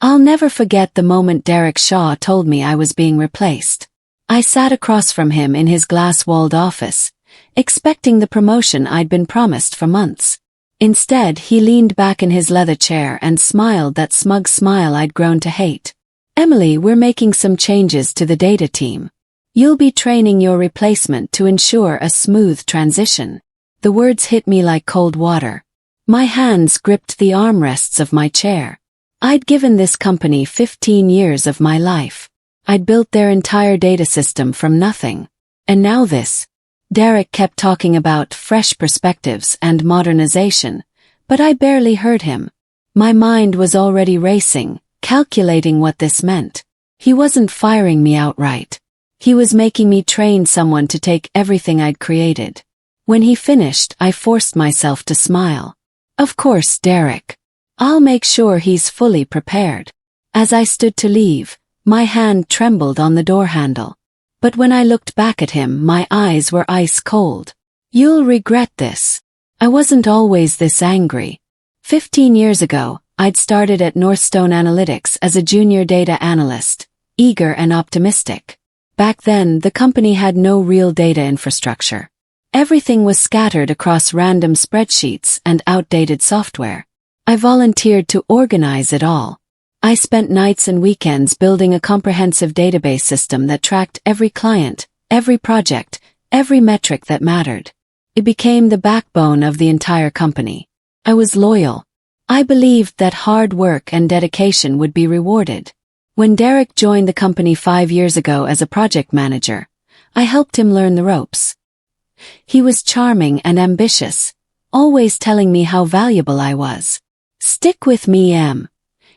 I'll never forget the moment Derek Shaw told me I was being replaced. I sat across from him in his glass-walled office, expecting the promotion I'd been promised for months. Instead, he leaned back in his leather chair and smiled that smug smile I'd grown to hate. "Emily, we're making some changes to the data team. You'll be training your replacement to ensure a smooth transition." The words hit me like cold water. My hands gripped the armrests of my chair. I'd given this company 15 years of my life. I'd built their entire data system from nothing. And now this. Derek kept talking about fresh perspectives and modernization, but I barely heard him. My mind was already racing, calculating what this meant. He wasn't firing me outright. He was making me train someone to take everything I'd created. When he finished, I forced myself to smile. "Of course, Derek. I'll make sure he's fully prepared." As I stood to leave, my hand trembled on the door handle. But when I looked back at him, my eyes were ice cold. "You'll regret this." I wasn't always this angry. 15 years ago, I'd started at Northstone Analytics as a junior data analyst, eager and optimistic. Back then, the company had no real data infrastructure. Everything was scattered across random spreadsheets and outdated software. I volunteered to organize it all. I spent nights and weekends building a comprehensive database system that tracked every client, every project, every metric that mattered. It became the backbone of the entire company. I was loyal. I believed that hard work and dedication would be rewarded. When Derek joined the company 5 years ago as a project manager, I helped him learn the ropes. He was charming and ambitious, always telling me how valuable I was. "Stick with me, Em,"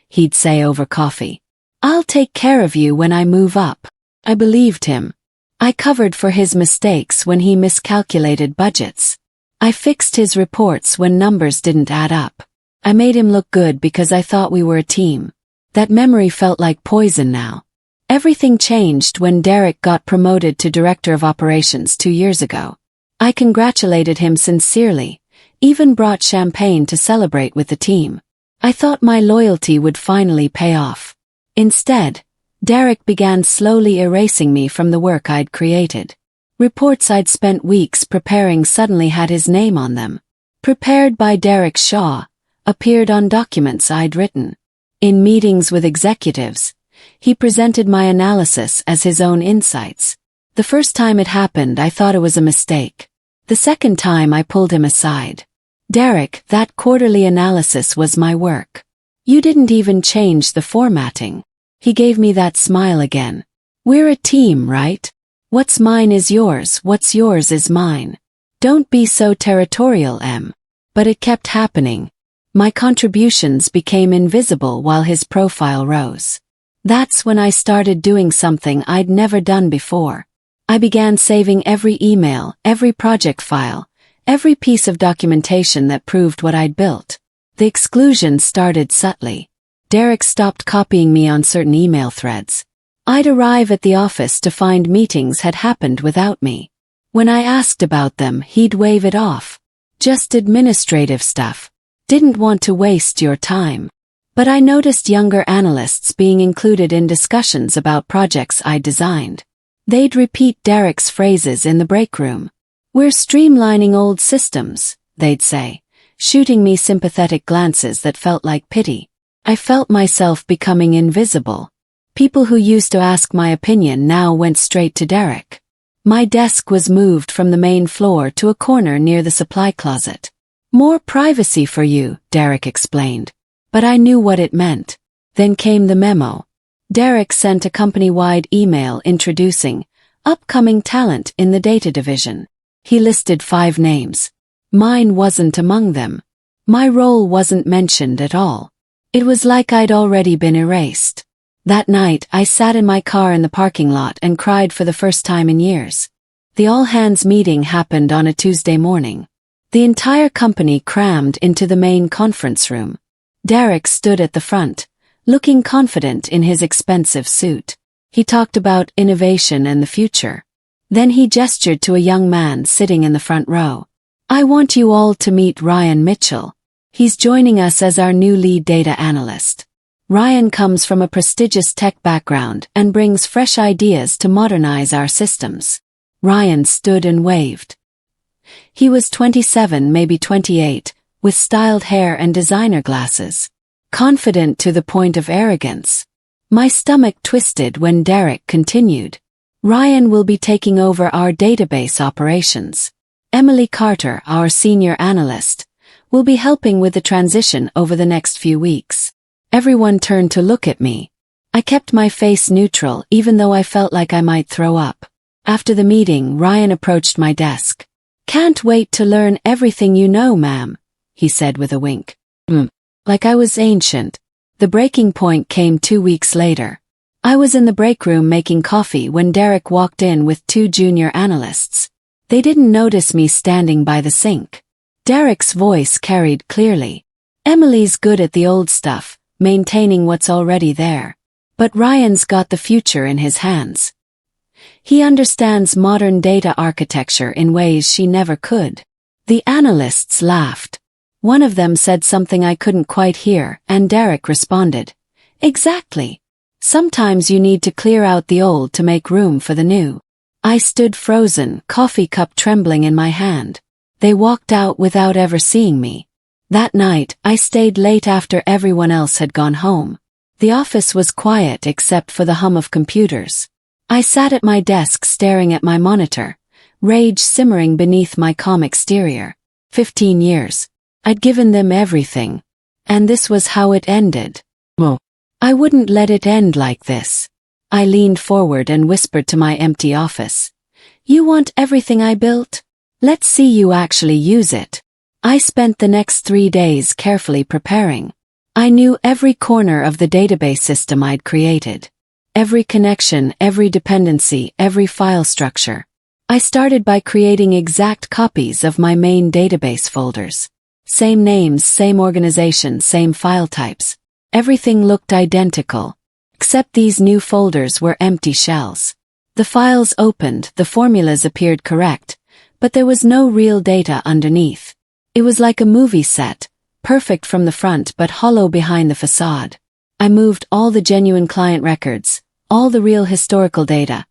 he'd say over coffee. "I'll take care of you when I move up." I believed him. I covered for his mistakes when he miscalculated budgets. I fixed his reports when numbers didn't add up. I made him look good because I thought we were a team. That memory felt like poison now. Everything changed when Derek got promoted to Director of Operations 2 years ago. I congratulated him sincerely, even brought champagne to celebrate with the team. I thought my loyalty would finally pay off. Instead, Derek began slowly erasing me from the work I'd created. Reports I'd spent weeks preparing suddenly had his name on them. "Prepared by Derek Shaw," appeared on documents I'd written. In meetings with executives, he presented my analysis as his own insights. The first time it happened, I thought it was a mistake. The second time, I pulled him aside. "Derek, that quarterly analysis was my work. You didn't even change the formatting." He gave me that smile again. "We're a team, right? What's mine is yours, what's yours is mine. Don't be so territorial, Em." But it kept happening. My contributions became invisible while his profile rose. That's when I started doing something I'd never done before. I began saving every email, every project file, every piece of documentation that proved what I'd built. The exclusion started subtly. Derek stopped copying me on certain email threads. I'd arrive at the office to find meetings had happened without me. When I asked about them, he'd wave it off. "Just administrative stuff. Didn't want to waste your time." But I noticed younger analysts being included in discussions about projects I designed. They'd repeat Derek's phrases in the break room. "We're streamlining old systems," they'd say, shooting me sympathetic glances that felt like pity. I felt myself becoming invisible. People who used to ask my opinion now went straight to Derek. My desk was moved from the main floor to a corner near the supply closet. "More privacy for you," Derek explained. But I knew what it meant. Then came the memo. Derek sent a company-wide email introducing upcoming talent in the data division. He listed 5 names. Mine wasn't among them. My role wasn't mentioned at all. It was like I'd already been erased. That night, I sat in my car in the parking lot and cried for the first time in years. The all-hands meeting happened on a Tuesday morning. The entire company crammed into the main conference room. Derek stood at the front, looking confident in his expensive suit. He talked about innovation and the future. Then he gestured to a young man sitting in the front row. "I want you all to meet Ryan Mitchell. He's joining us as our new lead data analyst." Ryan comes from a prestigious tech background and brings fresh ideas to modernize our systems. Ryan stood and waved. He was 27, maybe 28, with styled hair and designer glasses. Confident to the point of arrogance. My stomach twisted when Derek continued. Ryan will be taking over our database operations. Emily Carter, our senior analyst, will be helping with the transition over the next few weeks. Everyone turned to look at me. I kept my face neutral even though I felt like I might throw up. After the meeting, Ryan approached my desk. "Can't wait to learn everything you know, ma'am," he said with a wink. Like I was ancient. The breaking point came 2 weeks later. I was in the break room making coffee when Derek walked in with 2 junior analysts. They didn't notice me standing by the sink. Derek's voice carried clearly. "Emily's good at the old stuff, maintaining what's already there. But Ryan's got the future in his hands. He understands modern data architecture in ways she never could." The analysts laughed. One of them said something I couldn't quite hear, and Derek responded, "Exactly. Sometimes you need to clear out the old to make room for the new." I stood frozen, coffee cup trembling in my hand. They walked out without ever seeing me. That night, I stayed late after everyone else had gone home. The office was quiet except for the hum of computers. I sat at my desk staring at my monitor, rage simmering beneath my calm exterior. 15 years. I'd given them everything. And this was how it ended. I wouldn't let it end like this. I leaned forward and whispered to my empty office. "You want everything I built? Let's see you actually use it." I spent the next 3 days carefully preparing. I knew every corner of the database system I'd created. Every connection, every dependency, every file structure. I started by creating exact copies of my main database folders. Same names, same organization, same file types. Everything looked identical. Except these new folders were empty shells. The files opened, the formulas appeared correct, but there was no real data underneath. It was like a movie set, perfect from the front but hollow behind the facade. I moved all the genuine client records, all the real historical data,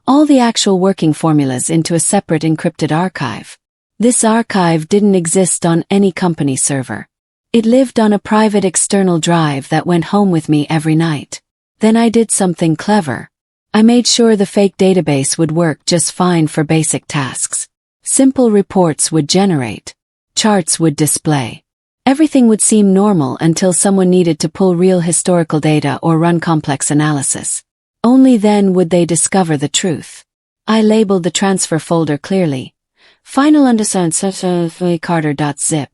all the actual working formulas into a separate encrypted archive. This archive didn't exist on any company server. It lived on a private external drive that went home with me every night. Then I did something clever. I made sure the fake database would work just fine for basic tasks. Simple reports would generate. Charts would display. Everything would seem normal until someone needed to pull real historical data or run complex analysis. Only then would they discover the truth. I labeled the transfer folder clearly. Final Carter.zip.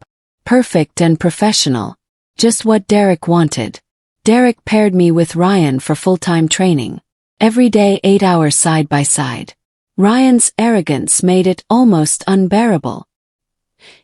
Perfect and professional. Just what Derek wanted. Derek paired me with Ryan for full-time training. Every day 8 hours side by side. Ryan's arrogance made it almost unbearable.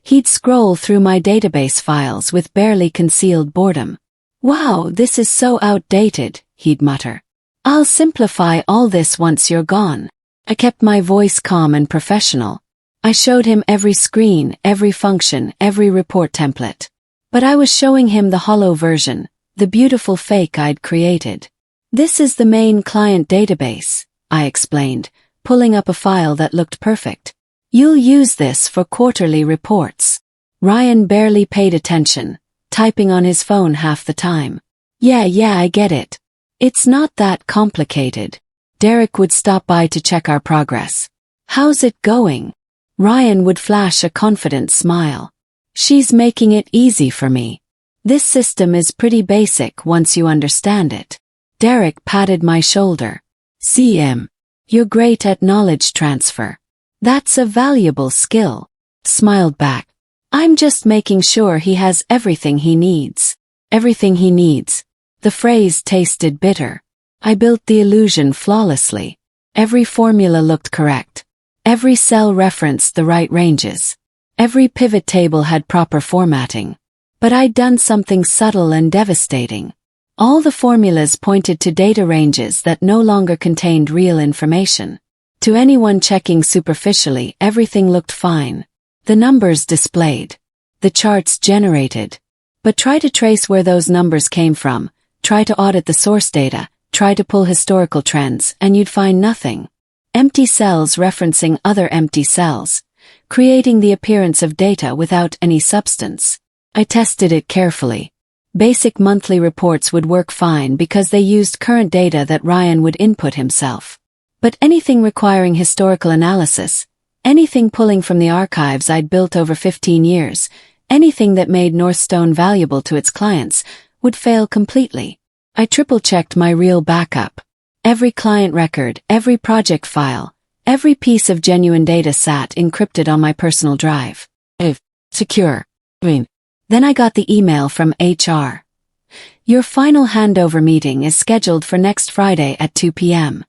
He'd scroll through my database files with barely concealed boredom. "Wow, this is so outdated," he'd mutter. "I'll simplify all this once you're gone." I kept my voice calm and professional. I showed him every screen, every function, every report template. But I was showing him the hollow version, the beautiful fake I'd created. "This is the main client database," I explained, pulling up a file that looked perfect. "You'll use this for quarterly reports." Ryan barely paid attention, typing on his phone half the time. Yeah, I get it. It's not that complicated." Derek would stop by to check our progress. "How's it going?" Ryan would flash a confident smile. "She's making it easy for me. This system is pretty basic once you understand it." Derek patted my shoulder. "CM, you're great at knowledge transfer. That's a valuable skill." Smiled back. "I'm just making sure he has everything he needs." Everything he needs. The phrase tasted bitter. I built the illusion flawlessly. Every formula looked correct. Every cell referenced the right ranges. Every pivot table had proper formatting. But I'd done something subtle and devastating. All the formulas pointed to data ranges that no longer contained real information. To anyone checking superficially, everything looked fine. The numbers displayed. The charts generated. But try to trace where those numbers came from, Try to audit the source data, try to pull historical trends, and you'd find nothing. Empty cells referencing other empty cells, creating the appearance of data without any substance. I tested it carefully. Basic monthly reports would work fine because they used current data that Ryan would input himself. But anything requiring historical analysis, anything pulling from the archives I'd built over 15 years, anything that made Northstone valuable to its clients, would fail completely. I triple-checked my real backup. Every client record, every project file, every piece of genuine data sat encrypted on my personal drive. Secure. Then I got the email from HR. Your final handover meeting is scheduled for next Friday at 2 p.m.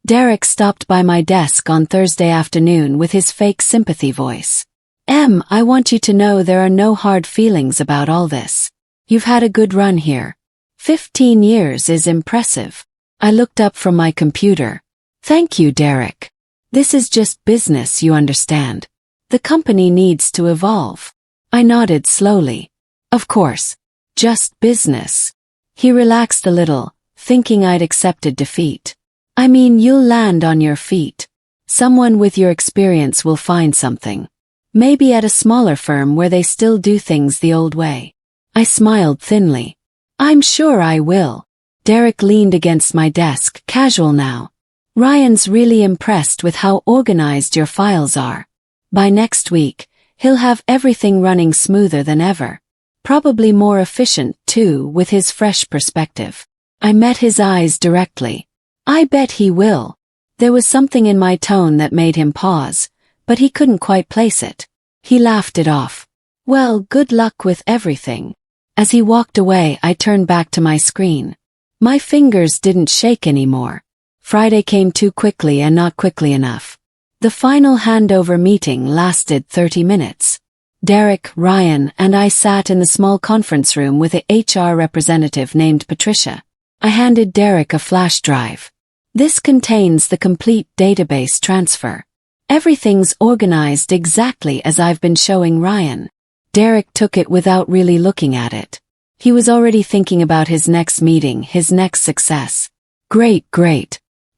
Derek stopped by my desk on Thursday afternoon with his fake sympathy voice. I want you to know there are no hard feelings about all this. You've had a good run here. 15 years is impressive. I looked up from my computer. Thank you, Derek. This is just business, you understand. The company needs to evolve. I nodded slowly. Of course. Just business. He relaxed a little, thinking I'd accepted defeat. I mean, you'll land on your feet. Someone with your experience will find something. Maybe at a smaller firm where they still do things the old way. I smiled thinly. I'm sure I will. Derek leaned against my desk, casual now. Ryan's really impressed with how organized your files are. By next week, he'll have everything running smoother than ever. Probably more efficient, too, with his fresh perspective. I met his eyes directly. I bet he will. There was something in my tone that made him pause, but he couldn't quite place it. He laughed it off. Well, good luck with everything. As he walked away, I turned back to my screen. My fingers didn't shake anymore. Friday came too quickly and not quickly enough. The final handover meeting lasted 30 minutes. Derek, Ryan, and I sat in the small conference room with an HR representative named Patricia. I handed Derek a flash drive. This contains the complete database transfer. Everything's organized exactly as I've been showing Ryan. Derek took it without really looking at it. He was already thinking about his next meeting, his next success. Great.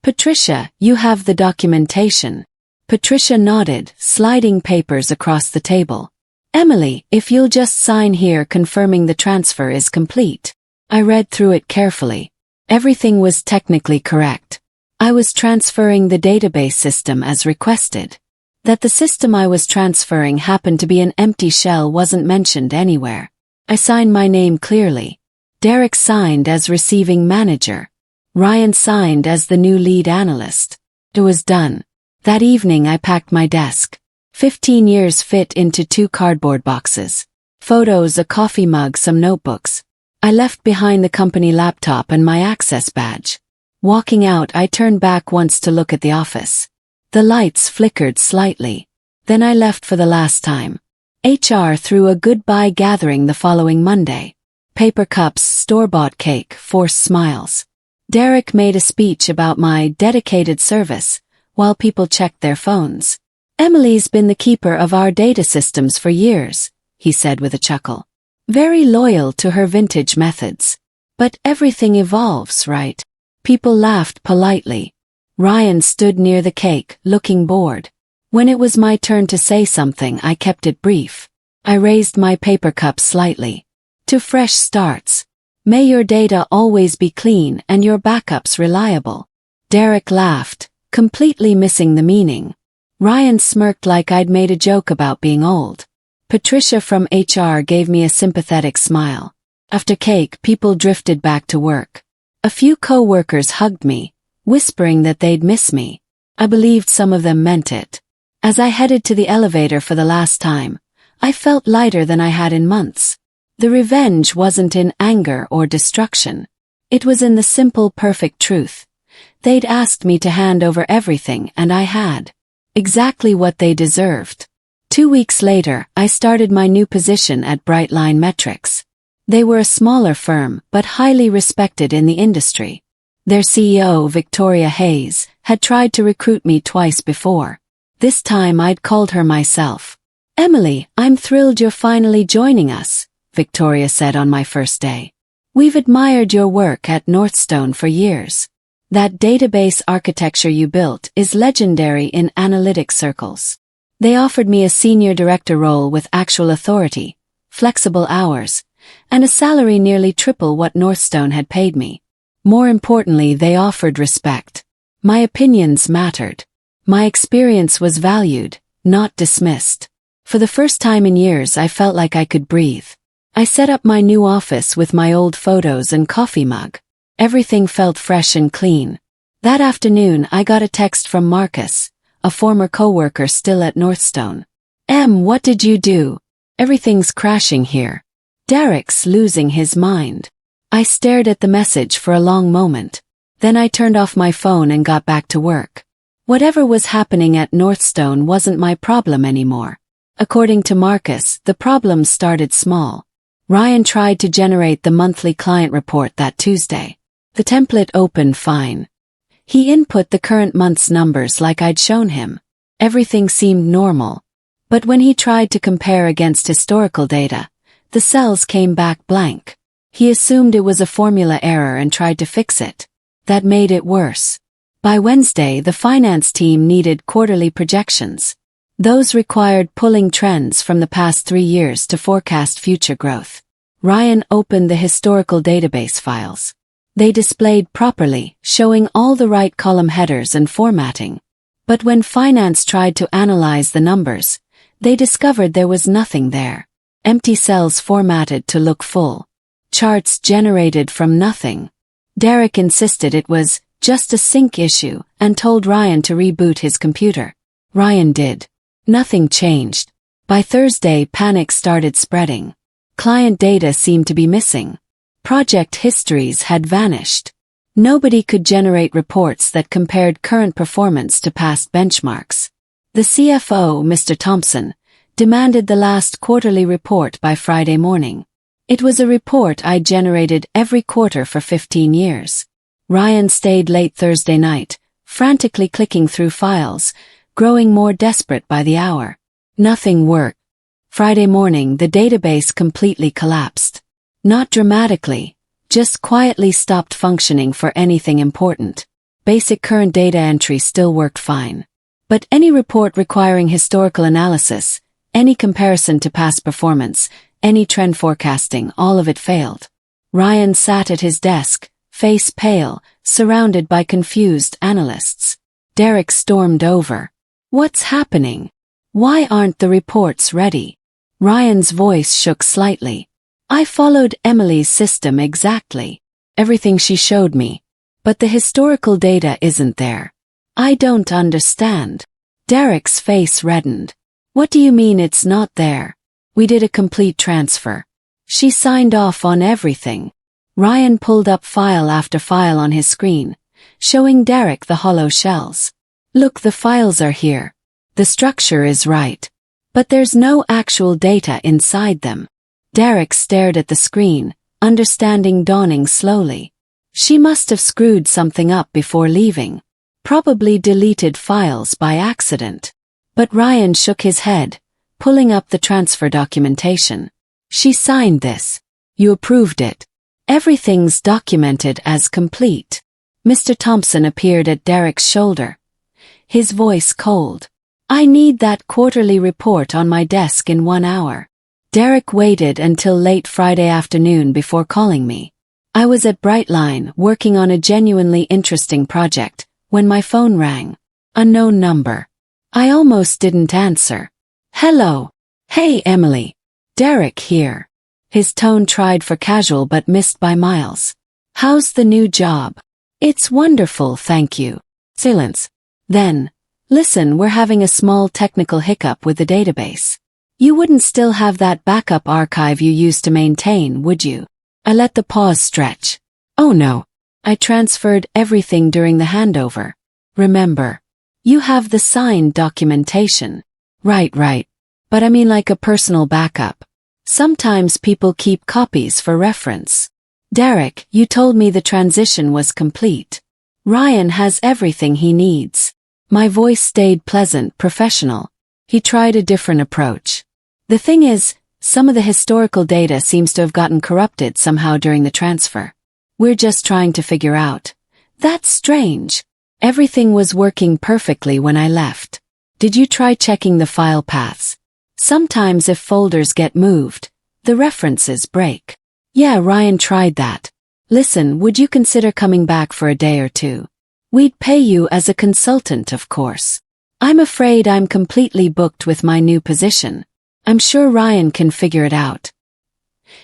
Patricia, you have the documentation. Patricia nodded, sliding papers across the table. Emily, if you'll just sign here confirming the transfer is complete. I read through it carefully. Everything was technically correct. I was transferring the database system as requested. That the system I was transferring happened to be an empty shell wasn't mentioned anywhere. I signed my name clearly. Derek signed as receiving manager. Ryan signed as the new lead analyst. It was done. That evening I packed my desk. 15 years fit into 2 cardboard boxes. Photos, a coffee mug, some notebooks. I left behind the company laptop and my access badge. Walking out, I turned back once to look at the office. The lights flickered slightly. Then I left for the last time. HR threw a goodbye gathering the following Monday. Paper cups, store-bought cake, forced smiles. Derek made a speech about my dedicated service, while people checked their phones. Emily's been the keeper of our data systems for years, he said with a chuckle. Very loyal to her vintage methods. But everything evolves, right? People laughed politely. Ryan stood near the cake, looking bored. When it was my turn to say something, I kept it brief. I raised my paper cup slightly. To fresh starts. May your data always be clean and your backups reliable. Derek laughed, completely missing the meaning. Ryan smirked like I'd made a joke about being old. Patricia from HR gave me a sympathetic smile. After cake, people drifted back to work. A few co-workers hugged me, whispering that they'd miss me. I believed some of them meant it. As I headed to the elevator for the last time, I felt lighter than I had in months. The revenge wasn't in anger or destruction. It was in the simple, perfect truth. They'd asked me to hand over everything, and I had. Exactly what they deserved. 2 weeks later, I started my new position at Brightline Metrics. They were a smaller firm, but highly respected in the industry. Their CEO, Victoria Hayes, had tried to recruit me twice before. This time I'd called her myself. Emily, I'm thrilled you're finally joining us, Victoria said on my first day. We've admired your work at Northstone for years. That database architecture you built is legendary in analytics circles. They offered me a senior director role with actual authority, flexible hours, and a salary nearly triple what Northstone had paid me. More importantly, they offered respect. My opinions mattered. My experience was valued, not dismissed. For the first time in years, I felt like I could breathe. I set up my new office with my old photos and coffee mug. Everything felt fresh and clean. That afternoon, I got a text from Marcus, a former coworker still at Northstone. What did you do? Everything's crashing here. Derek's losing his mind. I stared at the message for a long moment. Then I turned off my phone and got back to work. Whatever was happening at Northstone wasn't my problem anymore. According to Marcus, the problem started small. Ryan tried to generate the monthly client report that Tuesday. The template opened fine. He input the current month's numbers like I'd shown him. Everything seemed normal. But when he tried to compare against historical data, the cells came back blank. He assumed it was a formula error and tried to fix it. That made it worse. By Wednesday, the finance team needed quarterly projections. Those required pulling trends from the past 3 years to forecast future growth. Ryan opened the historical database files. They displayed properly, showing all the right column headers and formatting. But when finance tried to analyze the numbers, they discovered there was nothing there. Empty cells formatted to look full. Charts generated from nothing. Derek insisted it was just a sync issue and told Ryan to reboot his computer. Ryan did. Nothing changed. By Thursday, panic started spreading. Client data seemed to be missing. Project histories had vanished. Nobody could generate reports that compared current performance to past benchmarks. The CFO, Mr. Thompson, demanded the last quarterly report by Friday morning. It was a report I'd generated every quarter for 15 years. Ryan stayed late Thursday night, frantically clicking through files, growing more desperate by the hour. Nothing worked. Friday morning, the database completely collapsed. Not dramatically, just quietly stopped functioning for anything important. Basic current data entry still worked fine. But any report requiring historical analysis, any comparison to past performance, any trend forecasting, all of it failed. Ryan sat at his desk, face pale, surrounded by confused analysts. Derek stormed over. What's happening? Why aren't the reports ready? Ryan's voice shook slightly. I followed Emily's system exactly. Everything she showed me. But the historical data isn't there. I don't understand. Derek's face reddened. What do you mean it's not there? We did a complete transfer. She signed off on everything. Ryan pulled up file after file on his screen, showing Derek the hollow shells. Look, the files are here. The structure is right. But there's no actual data inside them. Derek stared at the screen, understanding dawning slowly. She must have screwed something up before leaving. Probably deleted files by accident. But Ryan shook his head, pulling up the transfer documentation. She signed this. You approved it. Everything's documented as complete. Mr. Thompson appeared at Derek's shoulder. His voice cold. I need that quarterly report on my desk in 1 hour. Derek waited until late Friday afternoon before calling me. I was at Brightline working on a genuinely interesting project when my phone rang. Unknown number. I almost didn't answer. Hello. Hey, Emily. Derek here. His tone tried for casual but missed by miles. How's the new job? It's wonderful, thank you. Silence. Then, listen, we're having a small technical hiccup with the database. You wouldn't still have that backup archive you used to maintain, would you? I let the pause stretch. Oh no. I transferred everything during the handover. Remember. You have the signed documentation. Right. But I mean like a personal backup. Sometimes people keep copies for reference. Derek, you told me the transition was complete. Ryan has everything he needs. My voice stayed pleasant, professional. He tried a different approach. The thing is, Some of the historical data seems to have gotten corrupted somehow during the transfer. We're just trying to figure out. That's strange. Everything was working perfectly when I left. Did you try checking the file paths? Sometimes if folders get moved, the references break. Yeah, Ryan tried that. Listen, would you consider coming back for a day or two? We'd pay you as a consultant, of course. I'm afraid I'm completely booked with my new position. I'm sure Ryan can figure it out.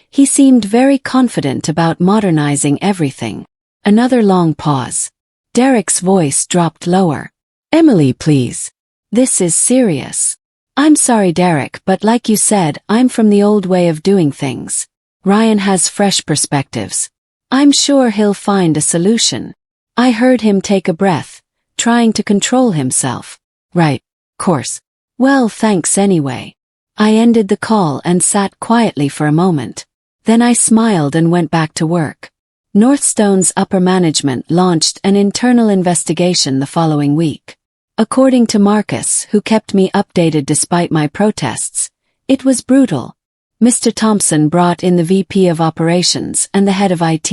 He seemed very confident about modernizing everything. Another long pause. Derek's voice dropped lower. Emily, please. This is serious. I'm sorry, Derek, but like you said, I'm from the old way of doing things. Ryan has fresh perspectives. I'm sure he'll find a solution. I heard him take a breath, trying to control himself. Right, course. Well, thanks anyway. I ended the call and sat quietly for a moment. Then I smiled and went back to work. Northstone's upper management launched an internal investigation the following week. According to Marcus, who kept me updated despite my protests, it was brutal. Mr. Thompson brought in the VP of Operations and the head of IT.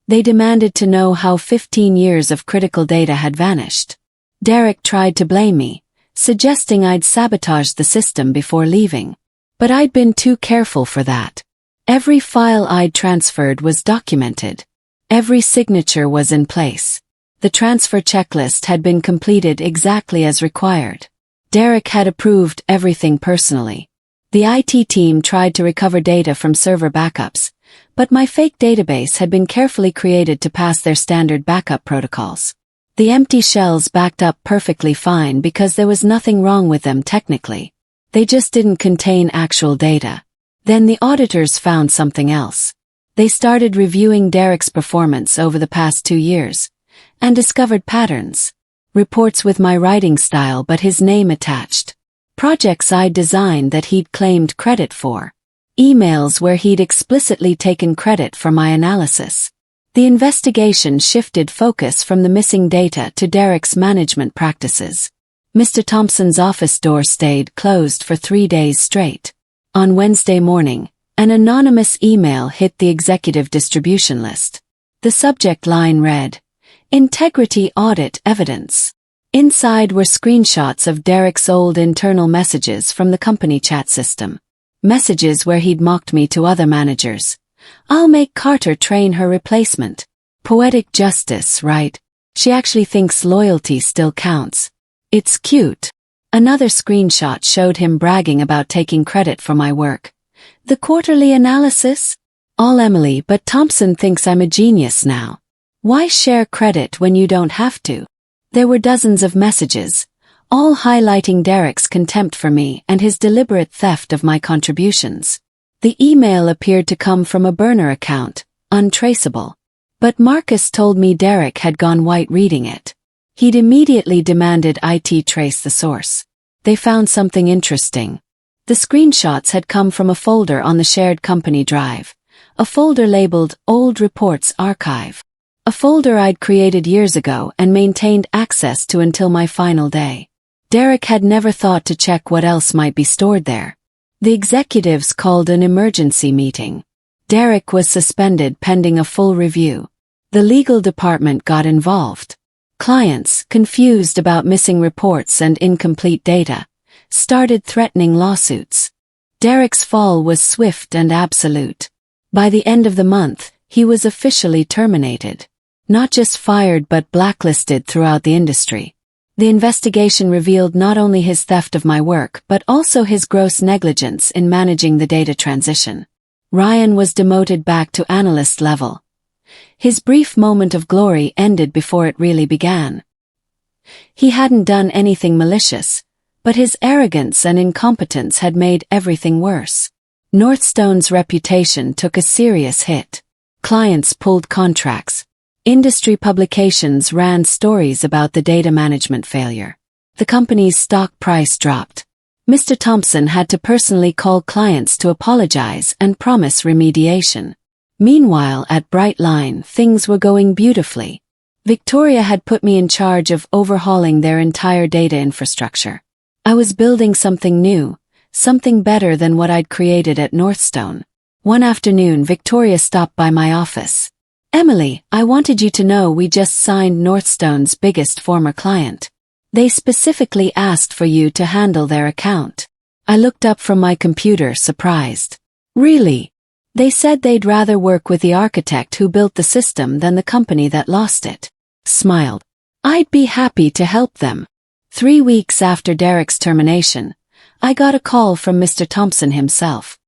They demanded to know how 15 years of critical data had vanished. Derek tried to blame me, suggesting I'd sabotaged the system before leaving. But I'd been too careful for that. Every file I'd transferred was documented. Every signature was in place. The transfer checklist had been completed exactly as required. Derek had approved everything personally. The IT team tried to recover data from server backups, but my fake database had been carefully created to pass their standard backup protocols. The empty shells backed up perfectly fine because there was nothing wrong with them technically. They just didn't contain actual data. Then the auditors found something else. They started reviewing Derek's performance over the past 2 years, and discovered patterns. Reports with my writing style but his name attached. Projects I'd designed that he'd claimed credit for. Emails where he'd explicitly taken credit for my analysis. The investigation shifted focus from the missing data to Derek's management practices. Mr. Thompson's office door stayed closed for 3 days straight. On Wednesday morning, an anonymous email hit the executive distribution list. The subject line read, Integrity Audit Evidence. Inside were screenshots of Derek's old internal messages from the company chat system. Messages where he'd mocked me to other managers. I'll make Carter train her replacement. Poetic justice, right? She actually thinks loyalty still counts. It's cute. Another screenshot showed him bragging about taking credit for my work. The quarterly analysis? All Emily, but Thompson thinks I'm a genius now. Why share credit when you don't have to? There were dozens of messages, all highlighting Derek's contempt for me and his deliberate theft of my contributions. The email appeared to come from a burner account, untraceable. But Marcus told me Derek had gone white reading it. He'd immediately demanded IT trace the source. They found something interesting. The screenshots had come from a folder on the shared company drive, a folder labeled Old Reports Archive. A folder I'd created years ago and maintained access to until my final day. Derek had never thought to check what else might be stored there. The executives called an emergency meeting. Derek was suspended pending a full review. The legal department got involved. Clients, confused about missing reports and incomplete data, started threatening lawsuits. Derek's fall was swift and absolute. By the end of the month, he was officially terminated. Not just fired but blacklisted throughout the industry. The investigation revealed not only his theft of my work but also his gross negligence in managing the data transition. Ryan was demoted back to analyst level. His brief moment of glory ended before it really began. He hadn't done anything malicious, but his arrogance and incompetence had made everything worse. Northstone's reputation took a serious hit. Clients pulled contracts. Industry publications ran stories about the data management failure. The company's stock price dropped. Mr. Thompson had to personally call clients to apologize and promise remediation. Meanwhile, at Brightline, things were going beautifully. Victoria had put me in charge of overhauling their entire data infrastructure. I was building something new, something better than what I'd created at Northstone. One afternoon, Victoria stopped by my office. "Emily, I wanted you to know we just signed Northstone's biggest former client. They specifically asked for you to handle their account." I looked up from my computer, surprised. "Really?" "They said they'd rather work with the architect who built the system than the company that lost it." Smiled. "I'd be happy to help them." 3 weeks after Derek's termination, I got a call from Mr. Thompson himself.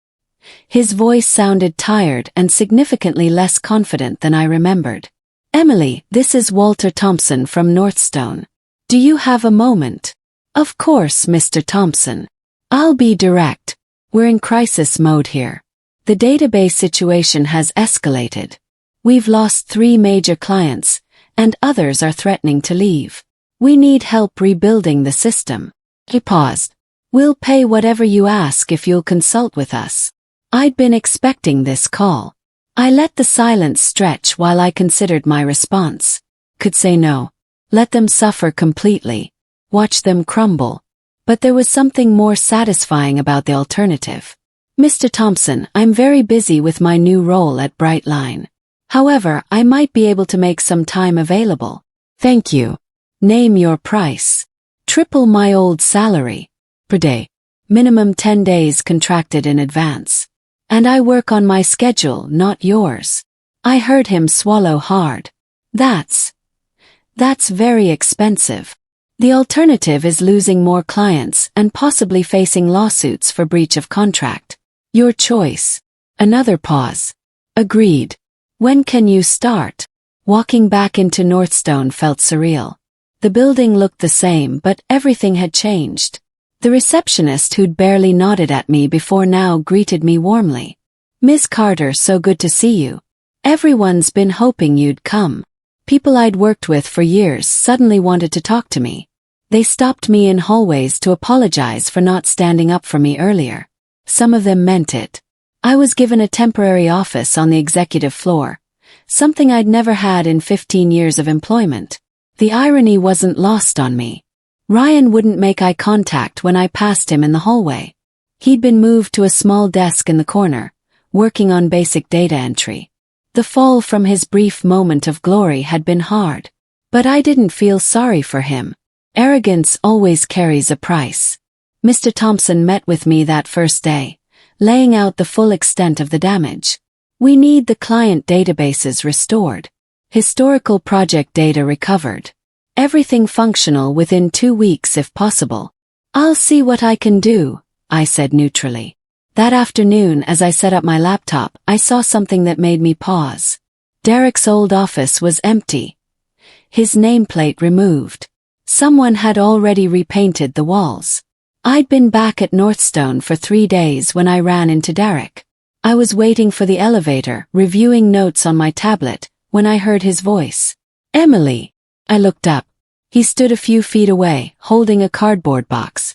His voice sounded tired and significantly less confident than I remembered. "Emily, this is Walter Thompson from Northstone. Do you have a moment?" "Of course, Mr. Thompson. I'll be direct. We're in crisis mode here. The database situation has escalated. We've lost 3 major clients, and others are threatening to leave. We need help rebuilding the system." He paused. "We'll pay whatever you ask if you'll consult with us." I'd been expecting this call. I let the silence stretch while I considered my response. Could say no. Let them suffer completely. Watch them crumble. But there was something more satisfying about the alternative. "Mr. Thompson, I'm very busy with my new role at Brightline. However, I might be able to make some time available." "Thank you. Name your price." "Triple my old salary. Per day. Minimum 10 days contracted in advance. And I work on my schedule, not yours." I heard him swallow hard. That's very expensive. The alternative is losing more clients and possibly facing lawsuits for breach of contract. Your choice." Another pause. "Agreed. When can you start?" Walking back into Northstone felt surreal. The building looked the same, but everything had changed. The receptionist who'd barely nodded at me before now greeted me warmly. "Miss Carter, so good to see you. Everyone's been hoping you'd come." People I'd worked with for years suddenly wanted to talk to me. They stopped me in hallways to apologize for not standing up for me earlier. Some of them meant it. I was given a temporary office on the executive floor, something I'd never had in 15 years of employment. The irony wasn't lost on me. Ryan wouldn't make eye contact when I passed him in the hallway. He'd been moved to a small desk in the corner, working on basic data entry. The fall from his brief moment of glory had been hard. But I didn't feel sorry for him. Arrogance always carries a price. Mr. Thompson met with me that first day, laying out the full extent of the damage. "We need the client databases restored. Historical project data recovered. Everything functional within 2 weeks if possible." "I'll see what I can do," I said neutrally. That afternoon, as I set up my laptop, I saw something that made me pause. Derek's old office was empty. His nameplate removed. Someone had already repainted the walls. I'd been back at Northstone for 3 days when I ran into Derek. I was waiting for the elevator, reviewing notes on my tablet, when I heard his voice. "Emily." I looked up. He stood a few feet away, holding a cardboard box.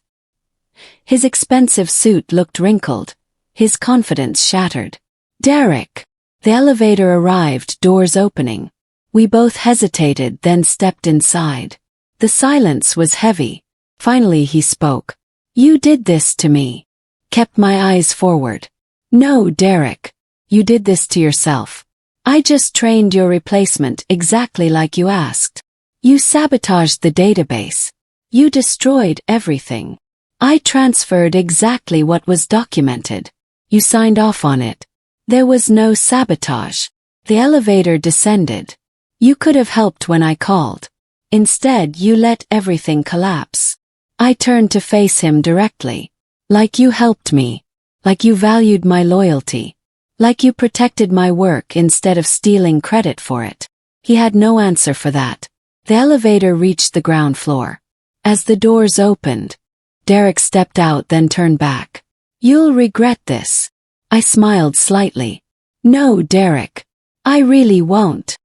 His expensive suit looked wrinkled, his confidence shattered. "Derek." The elevator arrived, doors opening. We both hesitated, then stepped inside. The silence was heavy. Finally he spoke. "You did this to me." Kept my eyes forward. "No, Derek. You did this to yourself. I just trained your replacement exactly like you asked. You sabotaged the database. You destroyed everything. I transferred exactly what was documented. You signed off on it. There was no sabotage." The elevator descended. "You could have helped when I called. Instead, you let everything collapse." I turned to face him directly. "Like you helped me. Like you valued my loyalty. Like you protected my work instead of stealing credit for it." He had no answer for that. The elevator reached the ground floor. As the doors opened, Derek stepped out, then turned back. "You'll regret this." I smiled slightly. "No, Derek. I really won't."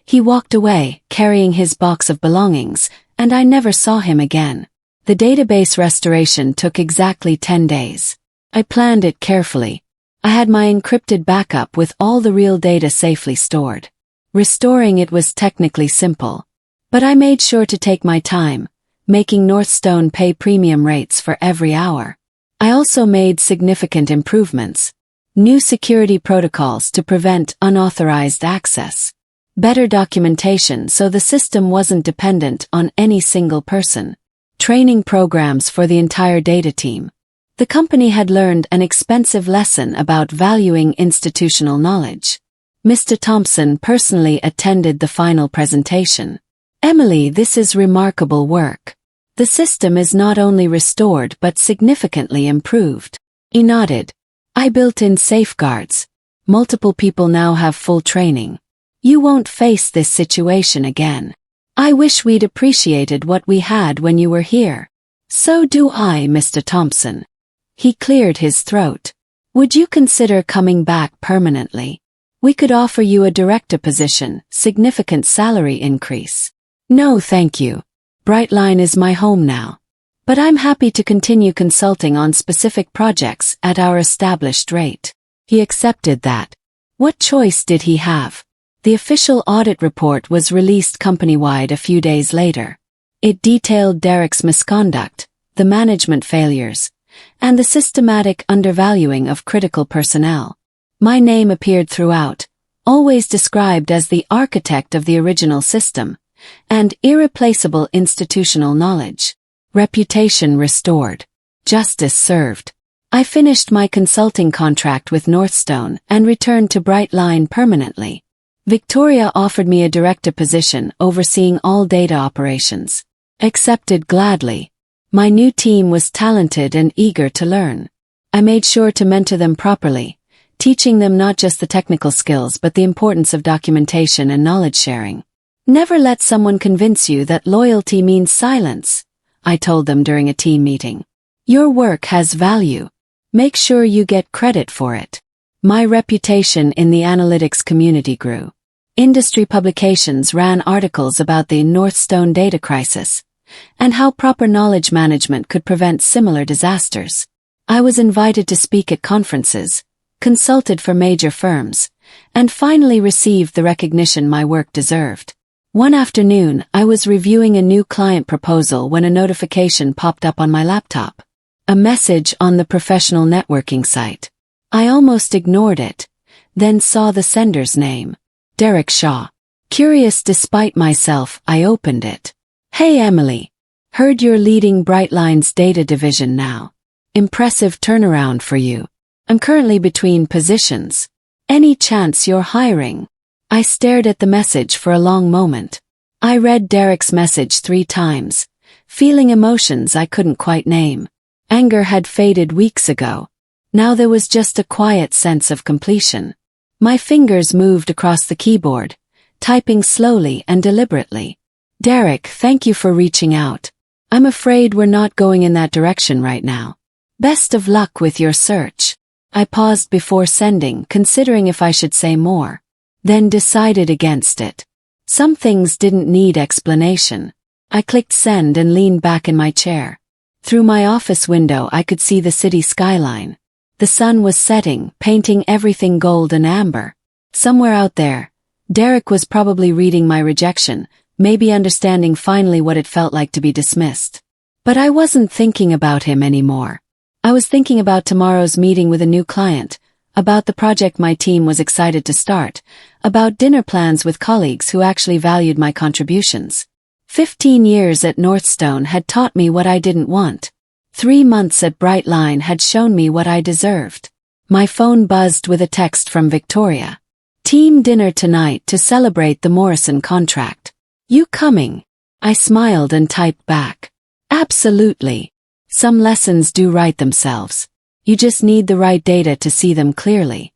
He walked away, carrying his box of belongings, and I never saw him again. The database restoration took exactly 10 days. I planned it carefully. I had my encrypted backup with all the real data safely stored. Restoring it was technically simple. But I made sure to take my time, making Northstone pay premium rates for every hour. I also made significant improvements. New security protocols to prevent unauthorized access. Better documentation so the system wasn't dependent on any single person. Training programs for the entire data team. The company had learned an expensive lesson about valuing institutional knowledge. Mr. Thompson personally attended the final presentation. Emily, this is remarkable work. The system is not only restored but significantly improved. He nodded. I built in safeguards. Multiple people now have full training. You won't face this situation again. I wish we'd appreciated what we had when you were here. So do I, Mr. Thompson. He cleared his throat. Would you consider coming back permanently? We could offer you a director position, significant salary increase. No, thank you. Brightline is my home now. But I'm happy to continue consulting on specific projects at our established rate. He accepted that. What choice did he have? The official audit report was released company-wide a few days later. It detailed Derek's misconduct, the management failures, and the systematic undervaluing of critical personnel. My name appeared throughout, always described as the architect of the original system, and irreplaceable institutional knowledge. Reputation restored. Justice served. I finished my consulting contract with Northstone and returned to Brightline permanently. Victoria offered me a director position overseeing all data operations. Accepted gladly. My new team was talented and eager to learn. I made sure to mentor them properly, teaching them not just the technical skills but the importance of documentation and knowledge sharing. Never let someone convince you that loyalty means silence, I told them during a team meeting. Your work has value. Make sure you get credit for it. My reputation in the analytics community grew. Industry publications ran articles about the Northstone data crisis and how proper knowledge management could prevent similar disasters. I was invited to speak at conferences, consulted for major firms, and finally received the recognition my work deserved. One afternoon, I was reviewing a new client proposal when a notification popped up on my laptop. A message on the professional networking site. I almost ignored it, then saw the sender's name. Derek Shaw. Curious despite myself, I opened it. Hey Emily. Heard you're leading Brightline's data division now. Impressive turnaround for you. I'm currently between positions. Any chance you're hiring? I stared at the message for a long moment. I read Derek's message 3 times, feeling emotions I couldn't quite name. Anger had faded weeks ago. Now there was just a quiet sense of completion. My fingers moved across the keyboard, typing slowly and deliberately. Derek, thank you for reaching out. I'm afraid we're not going in that direction right now. Best of luck with your search. I paused before sending, considering if I should say more. Then decided against it. Some things didn't need explanation. I clicked send and leaned back in my chair. Through my office window I could see the city skyline. The sun was setting, painting everything gold and amber. Somewhere out there, Derek was probably reading my rejection, maybe understanding finally what it felt like to be dismissed. But I wasn't thinking about him anymore. I was thinking about tomorrow's meeting with a new client, about the project my team was excited to start, about dinner plans with colleagues who actually valued my contributions. 15 years at Northstone had taught me what I didn't want. 3 months at Brightline had shown me what I deserved. My phone buzzed with a text from Victoria. Team dinner tonight to celebrate the Morrison contract. You coming? I smiled and typed back. Absolutely. Some lessons do write themselves. You just need the right data to see them clearly.